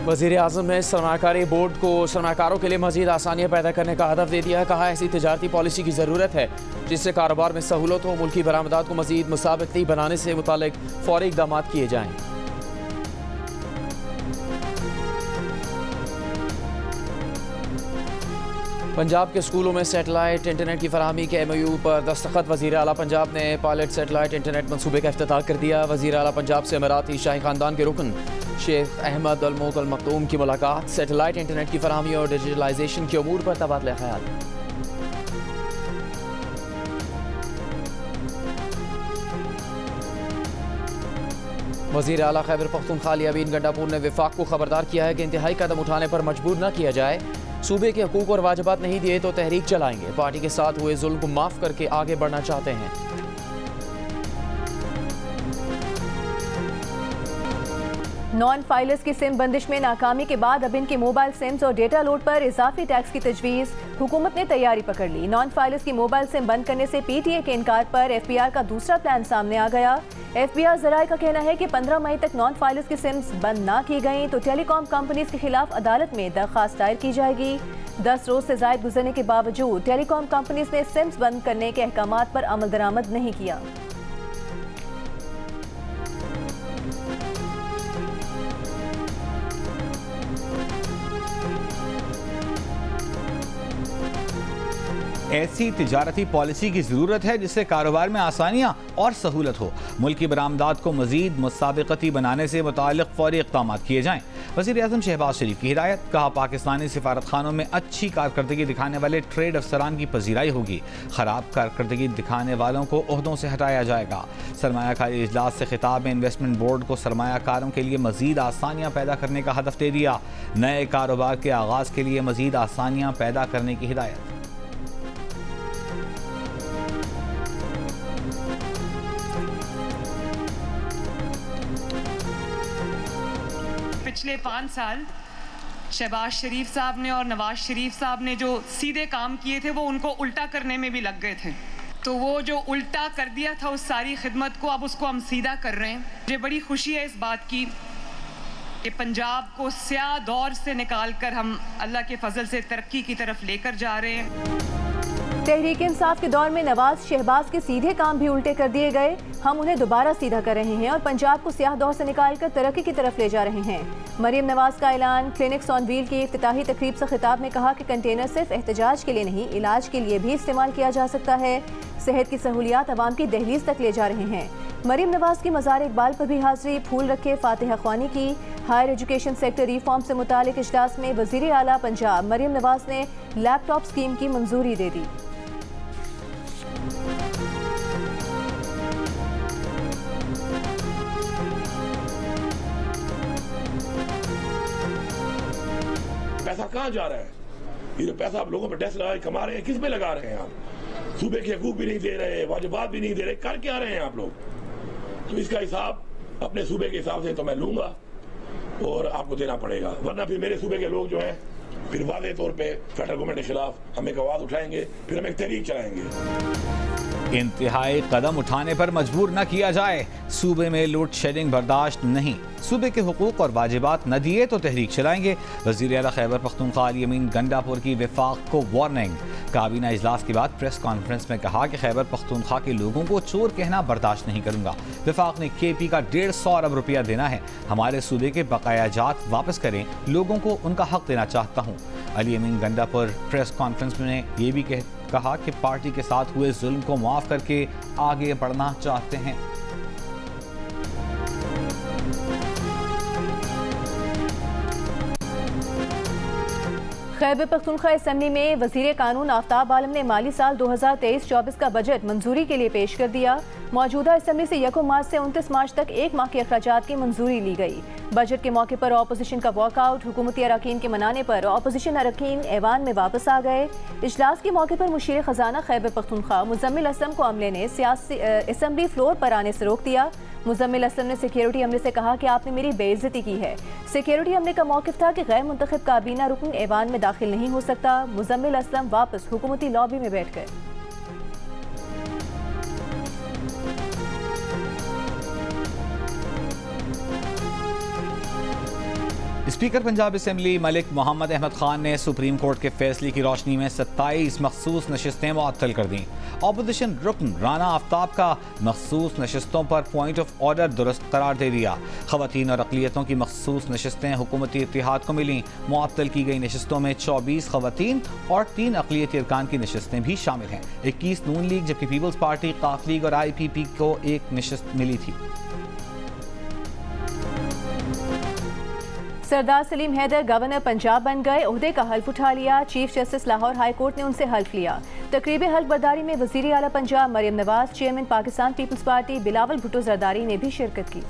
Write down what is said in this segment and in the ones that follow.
वज़ीर आज़म ने सरमाकारी बोर्ड को सरमाकारों के लिए मज़ीद आसानियाँ पैदा करने का हदफ दे दिया है। कहा ऐसी तजारती पॉलिसी की ज़रूरत है जिससे कारोबार में सहूलत हो, मुल्की बरामदात को मज़ीद मुसाबिक़ती बनाने से मुतालिक फ़ौरी इक़दाम किए जाएँ। पंजाब के स्कूलों में सेटेलाइट इंटरनेट की फराहमी के MOU पर दस्तखत। वज़ीर आला पंजाब ने पायलट सेटेलाइट इंटरनेट मनसूबे का इफ्तिताह कर दिया। वज़ीर आला पंजाब से अमीराती शाही खानदान के रुकन शेख अहमद अल मुल्क अल मखदूम की मुलाकात। सेटेलाइट इंटरनेट की फराहमी और डिजिटलाइजेशन के अमूर पर तबादला ख्याल। वज़ीर आला खैबर पख्तूनख्वा अली अमीन गंडापुर ने वफाक को खबरदार किया है कि इंतहाई कदम उठाने पर मजबूर न किया जाए। सूबे के हकूक और वाजिबात नहीं दिए तो तहरीक चलाएंगे। पार्टी के साथ हुए जुल्म को माफ़ करके आगे बढ़ना चाहते हैं। नॉन फाइलर्स की सिम बंदिश में नाकामी के बाद अब इनके मोबाइल सिम्स और डेटा लोड पर इजाफी टैक्स की तजवीज़। हुकूमत ने तैयारी पकड़ ली। नॉन फाइलर्स की मोबाइल सिम बंद करने से PTA के इनकार पर FBR का दूसरा प्लान सामने आ गया। FBR ज़राए का कहना है कि 15 मई तक नॉन फाइलर्स की सिम्स बंद ना की गई तो टेलीकॉम कंपनीज के खिलाफ अदालत में दरख्वास्त दायर की जाएगी। 10 रोज से जायद गुजरने के बावजूद टेलीकॉम कंपनीज ने सिम्स बंद करने के अहकामात पर अमल दरामद नहीं किया। ऐसी तिजारती पॉलिसी की ज़रूरत है जिससे कारोबार में आसानियाँ और सहूलत हो, मुल्की बरामदात को मज़ीद मुसाबिक़ती बनाने से मुताल्लिक़ फ़ौरी इक़दाम किए जाएँ। वज़ीर आज़म शहबाज शरीफ की हिदायत। कहा पाकिस्तानी सिफारत खानों में अच्छी कारकर्दगी दिखाने वाले ट्रेड अफसरान की पजीराई होगी। ख़राब कारकर्दगी दिखाने वालों को ओहदों से हटाया जाएगा। सरमायाकारी इजलास से खिताब में इन्वेस्टमेंट बोर्ड को सरमायाकारों के लिए मज़ीद आसानियाँ पैदा करने का हदफ दे दिया। नए कारोबार के आगाज़ के लिए मज़ीद आसानियाँ पैदा करने की हिदायत। पिछले 5 साल शहबाज शरीफ साहब ने और नवाज शरीफ साहब ने जो सीधे काम किए थे वो उनको उल्टा करने में भी लग गए थे। तो वो जो उल्टा कर दिया था उस सारी खिदमत को अब उसको हम सीधा कर रहे हैं। मुझे बड़ी खुशी है इस बात की कि पंजाब को स्याह दौर से निकाल कर हम अल्लाह के फजल से तरक्की की तरफ लेकर जा रहे हैं। तहरीक इंसाफ के दौर में नवाज शहबाज के सीधे काम भी उल्टे कर दिए गए। हम उन्हें दोबारा सीधा कर रहे हैं और पंजाब को स्याह दौर से निकालकर तरक्की की तरफ ले जा रहे हैं। मरीम नवाज का ऐलान। क्लिनिक्स ऑन व्हील की इफ्तिताही तकरीब से खिताब में कहा कि कंटेनर सिर्फ एहतजाज के लिए नहीं, इलाज के लिए भी इस्तेमाल किया जा सकता है। सेहत की सहूलियात अवाम की दहलीज तक ले जा रहे हैं। मरीम नवाज की मज़ार इकबाल पर भी हाजिरी। फूल रखे फातिहा ख्वानी की। हायर एजुकेशन सेक्टर रिफॉर्म से मुतालिक इजलास में वज़ीर आला पंजाब मरीम नवाज ने लैपटॉप स्कीम की मंजूरी दे दी। पैसा कहाँ जा रहा है? ये जो पैसा आप लोगों पर टैक्स लगा कमा रहे हैं, किस पे लगा रहे हैं आप? सूबे के हकूक भी नहीं दे रहे, वाजिबात भी नहीं दे रहे, कर क्या रहे हैं आप लोग? तो इसका हिसाब अपने सूबे के हिसाब से तो मैं लूंगा और आपको देना पड़ेगा, वरना फिर मेरे सूबे के लोग जो हैं फिर वादे तौर पे फेडरल गवर्नमेंट के खिलाफ हम एक आवाज उठाएंगे, फिर हम एक तहरीक चलाएंगे। इंतहाई कदम उठाने पर मजबूर न किया जाए। सूबे में लोड शेडिंग बर्दाश्त नहीं। सूबे के हुकूक और वाजिबात न दिए तो तहरीक चलाएंगे। वज़ीर आला खैबर पख्तूनख्वा अली अमीन गंडापुर की वफाक को वार्निंग। काबीना इजलास के बाद प्रेस कॉन्फ्रेंस में कहा कि खैबर पख्तूनख्वा के लोगों को चोर कहना बर्दाश्त नहीं करूंगा। वफाक ने KP का 150 अरब रुपया देना है। हमारे सूबे के बकायाजात वापस करें, लोगों को उनका हक देना चाहता हूँ। अली अमीन गंडापुर प्रेस कॉन्फ्रेंस में ये भी कहा कि पार्टी के साथ हुए जुल्म को माफ करके आगे बढ़ना चाहते हैं। खैबर पख्तूनख्वा असेंबली में वज़ीर कानून आफ्ताब आलम ने माली साल 2023-24 का बजट मंजूरी के लिए पेश कर दिया। मौजूदा असेंबली से 1 मार्च से 29 मार्च तक 1 माह के अखराजात की मंजूरी ली गई। बजट के मौके पर अपोजिशन का वॉकआउट। हुकूमती अरकान के मनाने पर अपोजिशन अरकान ऐवान में वापस आ गए। इजलास के मौके पर मुशीर खजाना खैबर पख्तूनख्वा मुजम्मिल असलम को अमले ने असेंबली फ्लोर पर आने से रोक दिया। मुजम्मिल असलम ने सिक्योरिटी अमले से कहा कि आपने मेरी बेइज्जती की है। सिक्योरिटी अमले का मौक़िफ़ था कि गैर मुंतखब काबीना रुकन ऐवान में दाखिल नहीं हो सकता। मुजम्मिल असलम वापस हुकूमती लॉबी में बैठ गए। स्पीकर पंजाब असम्बली मलिक मोहम्मद अहमद खान ने सुप्रीम कोर्ट के फैसले की रोशनी में 27 मखसूस नशिस्तें मुअत्तल कर दी। ऑपोजिशन रुकन राना आफ्ताब का मखसूस नशिस्तों पर पॉइंट ऑफ ऑर्डर दुरुस्त करार दे दिया। खवातीन और अक़लियतों की मखसूस नशिस्तें हुकूमती इत्तेहाद को मिली। मुअत्तल की गई नशिस्तों में 24 खवातीन और 3 अक़लियती अरकान की नशिस्तें भी शामिल हैं। 21 नून लीग जबकि पीपल्स पार्टी, काफ लीग और IPP को एक नशिस्त मिली थी। सरदार सलीम हैदर गवर्नर पंजाब बन गए, ओहदे का हल्फ उठा लिया। Chief justice Lahore high court ने उनसे हल्फ लिया। तकरीब हल्फ बर्दारी में वज़ीर आला पंजाब मरियम नवाज, चेयरमैन पाकिस्तान पीपल्स पार्टी बिलावल भुट्टो जरदारी ने भी शिरकत की।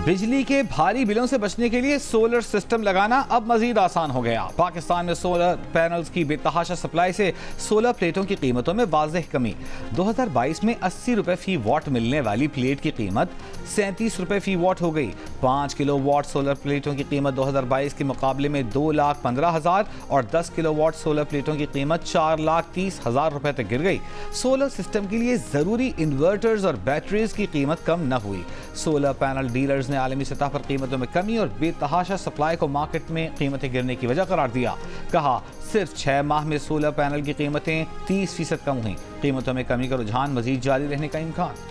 बिजली के भारी बिलों से बचने के लिए सोलर सिस्टम लगाना अब मजीद आसान हो गया। पाकिस्तान में सोलर पैनल्स की बेतहाशा सप्लाई से सोलर प्लेटों की कीमतों में वाज़ेह कमी। 2022 में 80 रुपए फी वॉट मिलने वाली प्लेट की कीमत 37 रुपए फी वॉट हो गई। 5 किलो वॉट सोलर प्लेटों की कीमत 2022 के मुकाबले में 2,15,000 और 10 किलो वॉट सोलर प्लेटों की कीमत 4,30,000 रुपए तक गिर गई। सोलर सिस्टम के लिए जरूरी इन्वर्टर्स और बैटरीज की कीमत कम न हुई। सोलर पैनल डीलर्स ने आलमी सतह पर कीमतों में कमी और बेतहाशा सप्लाई को मार्केट में कीमतें गिरने की वजह करार दिया। कहा सिर्फ 6 माह में सोलर पैनल की कीमतें 30% कम हुई। कीमतों में कमी का रुझान मजीद जारी रहने का इम्कान।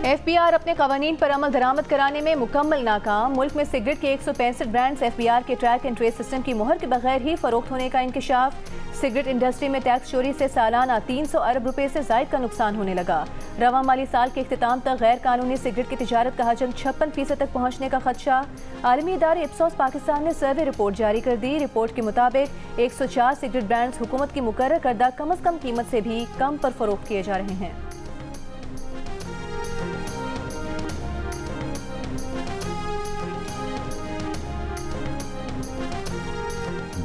FBR अपने कवानीन पर अमल दरामद कराने में मुकम्मल नाकाम। मुल्क में सिगरेट के 165 ब्रांड्स FBR के ट्रैक एंड ट्रेस सिस्टम की मोहर के बगैर ही फरोख्त होने का इंकशाफ। सिगरेट इंडस्ट्री में टैक्स चोरी से सालाना 300 अरब रुपए से जायद का नुकसान होने लगा। रवा माली साल के इख्तिताम तक गैर कानूनी सिगरेट की तिजारत का हजम 56% तक पहुँचने का खदशा। आलमी इदारे इप्सोस पाकिस्तान ने सर्वे रिपोर्ट जारी कर दी। रिपोर्ट के मुताबिक 104 सिगरेट ब्रांड्स हुकूमत की मुकर्रर करदा कम अज कम कीमत से भी कम पर फरोख्त किए जा रहे हैं।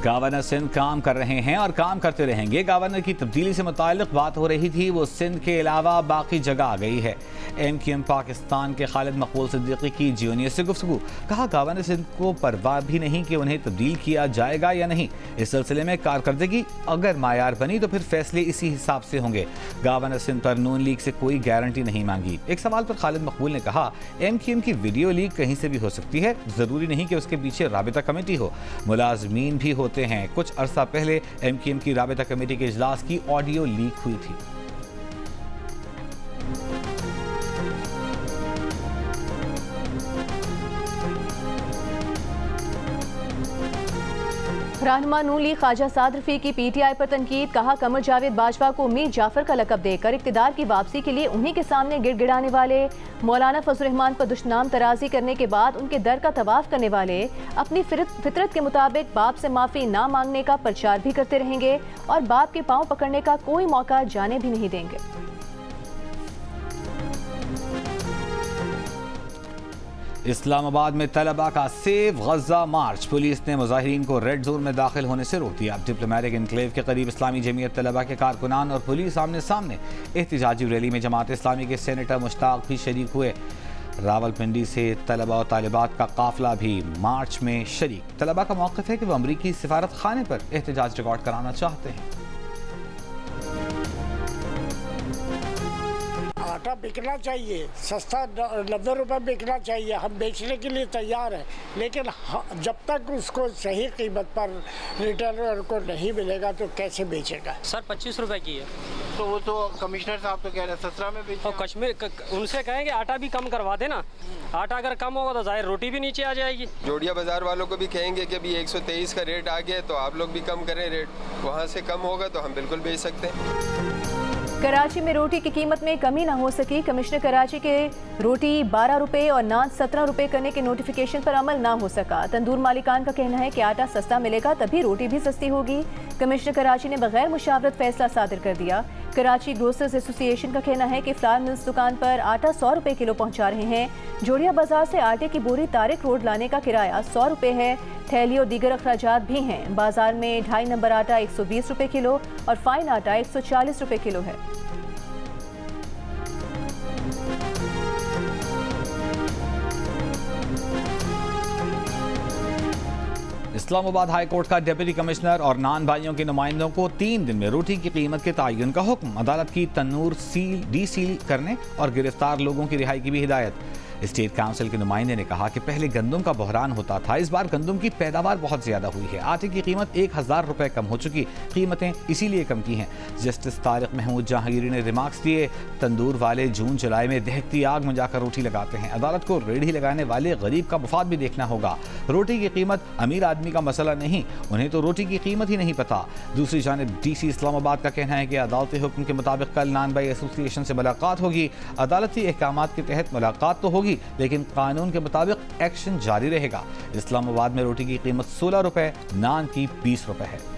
गवर्नर सिंध काम कर रहे हैं और काम करते रहेंगे। गवर्नर की तब्दीली से मुताल्लिक बात हो रही थी, वो सिंध के अलावा बाकी जगह आ गई है। MQM पाकिस्तान के खालिद मकबूल सिद्दीकी की जियोनियस से गुफ्तगू। कहा गवर्नर सिंध को परवाह भी नहीं कि उन्हें तब्दील किया जाएगा या नहीं। इस सिलसिले में कारकर्दगी अगर मायार बनी तो फिर फैसले इसी हिसाब से होंगे। गवर्नर सिंध पर नून लीग से कोई गारंटी नहीं मांगी। एक सवाल पर खालिद मकबूल ने कहा MQM की वीडियो लीक कहीं से भी हो सकती है, जरूरी नहीं कि उसके पीछे राबिता कमेटी हो, मुलाजमीन भी होते हैं। कुछ अरसा पहले MQM की राबिता कमेटी के इजलास की ऑडियो लीक हुई थी। रहनुमा नून लीग ख्वाजा साद रफीक की PTI पर तनकीद। कहा कमर जावेद बाजवा को मीर जाफर का लकब देकर इक्तिदार की वापसी के लिए उन्हीं के सामने गिड़गिड़ाने वाले, मौलाना फजल रहमान पर दुश्मनाम तराजी करने के बाद उनके दर का तवाफ करने वाले अपनी फितरत के मुताबिक बाप से माफ़ी ना मांगने का प्रचार भी करते रहेंगे और बाप के पांव पकड़ने का कोई मौका जाने भी नहीं देंगे। इस्लामाबाद में तलबा का सेव गजा मार्च। पुलिस ने मुजाहिरीन को रेड जोन में दाखिल होने से रोक दिया। डिप्लोमेटिक इनक्लेव के करीब इस्लामी जमीयत तलबा के कारकुनान और पुलिस आमने सामने। एहतजाजी रैली में जमात इस्लामी के सेनेटर मुश्ताक भी शरीक हुए। रावलपिंडी से तलबा और तालिबात का काफिला भी मार्च में शरीक। तलबा का मौक़िफ़ है कि वो अमरीकी सिफारत खाने पर एहतजाज रिकॉर्ड कराना चाहते हैं। आटा बिकना चाहिए, सस्ता 90 रुपये बिकना चाहिए, हम बेचने के लिए तैयार हैं, लेकिन जब तक उसको सही कीमत पर रिटेलर को नहीं मिलेगा तो कैसे बेचेगा। सर 25 रुपए की है तो वो तो कमिश्नर साहब तो कह रहे हैं 17 में बेचें। और कश्मीर उनसे कहेंगे आटा भी कम करवा देना। आटा अगर कम होगा तो जाहिर रोटी भी नीचे आ जाएगी। जोड़िया बाजार वालों को भी कहेंगे कि अभी 123 का रेट आ गया तो आप लोग भी कम करें रेट, वहाँ से कम होगा तो हम बिल्कुल बेच सकते हैं। कराची में रोटी की कीमत में कमी न हो सकी। कमिश्नर कराची के रोटी 12 रुपये और नान 17 रुपये करने के नोटिफिकेशन पर अमल ना हो सका। तंदूर मालिकान का कहना है कि आटा सस्ता मिलेगा तभी रोटी भी सस्ती होगी। कमिश्नर कराची ने बगैर मुशावरत फैसला सादिर कर दिया। कराची ग्रोसर्स एसोसिएशन का कहना है कि फ्लावर मिल्स दुकान पर आटा 100 रुपये किलो पहुंचा रहे हैं। जोड़िया बाजार से आटे की बोरी तारिक रोड लाने का किराया 100 रुपये है। थैली और दीगर अखराजात भी हैं। बाजार में 2.5 नंबर आटा 120 रुपये किलो और फाइन आटा 140 रुपये किलो है। इस्लामाबाद हाई कोर्ट का डिप्टी कमिश्नर और नान भाइयों के नुमाइंदों को 3 दिन में रोटी की कीमत के तयन का हुक्म। अदालत की तन्नूर डी सील करने और गिरफ्तार लोगों की रिहाई की भी हिदायत। स्टेट काउंसिल के नुमाइंदे ने कहा कि पहले गंदम का बहरान होता था, इस बार गंदम की पैदावार बहुत ज्यादा हुई है। आटे की कीमत 1000 रुपए कम हो चुकी, कीमतें इसीलिए कम की हैं। जस्टिस तारिक महमूद जहांगीरी ने रिमार्क्स दिए, तंदूर वाले जून जुलाई में दहकती आग में जाकर रोटी लगाते हैं। अदालत को रेढ़ी लगाने वाले गरीब का मफाद भी देखना होगा। रोटी की कीमत अमीर आदमी का मसला नहीं, उन्हें तो रोटी की कीमत ही नहीं पता। दूसरी जानिब DC इस्लामाबाद का कहना है कि अदालती हुक्म के मुताबिक कल नान भाई एसोसिएशन से मुलाकात होगी। अदालती अहकामात के तहत मुलाकात तो होगी, लेकिन कानून के मुताबिक एक्शन जारी रहेगा। इस्लामाबाद में रोटी की कीमत 16 रुपए, नान की 20 रुपए है।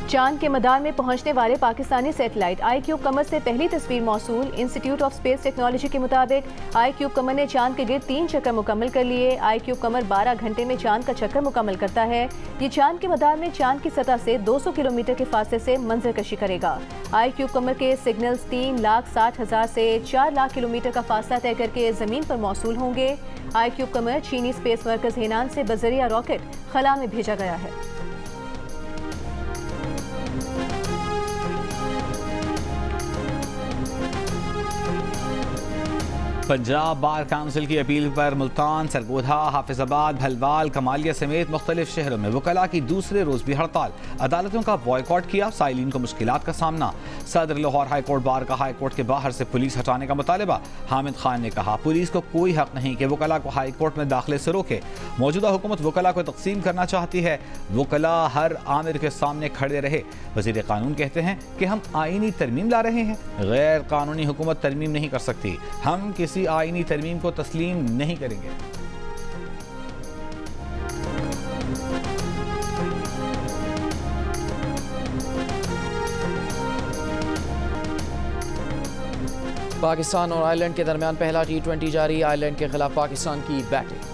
चांद के मदार में पहुंचने वाले पाकिस्तानी सैटेलाइट IQ कमर से पहली तस्वीर मौसूल। इंस्टीट्यूट ऑफ स्पेस टेक्नोलॉजी के मुताबिक IQ कमर ने चांद के गिर्द 3 चक्कर मुकम्मल कर लिए। IQ कमर 12 घंटे में चांद का चक्कर मुकम्मल करता है। ये चांद के मदार में चांद की सतह से 200 किलोमीटर के फासले से मंजरकशी करेगा। IQ कमर के सिग्नल्स 3,60,000 से 4 लाख किलोमीटर का फासला तय करके जमीन पर मौसूल होंगे। IQ कमर चीनी स्पेस मरकज हेनान से बजरिया रॉकेट खला में भेजा गया है। पंजाब बार काउंसिल की अपील पर मुल्तान, सरगोधा, हाफिजाबाद, भलवाल, कमालिया समेत मुख्तलिफ शहरों में वकला की दूसरे रोज भी हड़ताल। अदालतों का बॉयकॉट किया, साइलिन को मुश्किलात का सामना। सदर लाहौर हाई कोर्ट बार का हाई कोर्ट के बाहर से पुलिस हटाने का मुतालबा। हामिद खान ने कहा, पुलिस को कोई हक नहीं कि वकला को हाई कोर्ट में दाखिले से रोके। मौजूदा हुकूमत वकला को तकसीम करना चाहती है, वकला हर आमिर के सामने खड़े रहे। वज़ीर कानून कहते हैं कि हम आईनी तरमीम ला रहे हैं, गैर कानूनी हुकूमत तरमीम नहीं कर सकती। हम किसी आईनी तरमीम को तस्लीम नहीं करेंगे। पाकिस्तान और आयरलैंड के दरमियान पहला T20 जारी। आयरलैंड के खिलाफ पाकिस्तान की बैटिंग।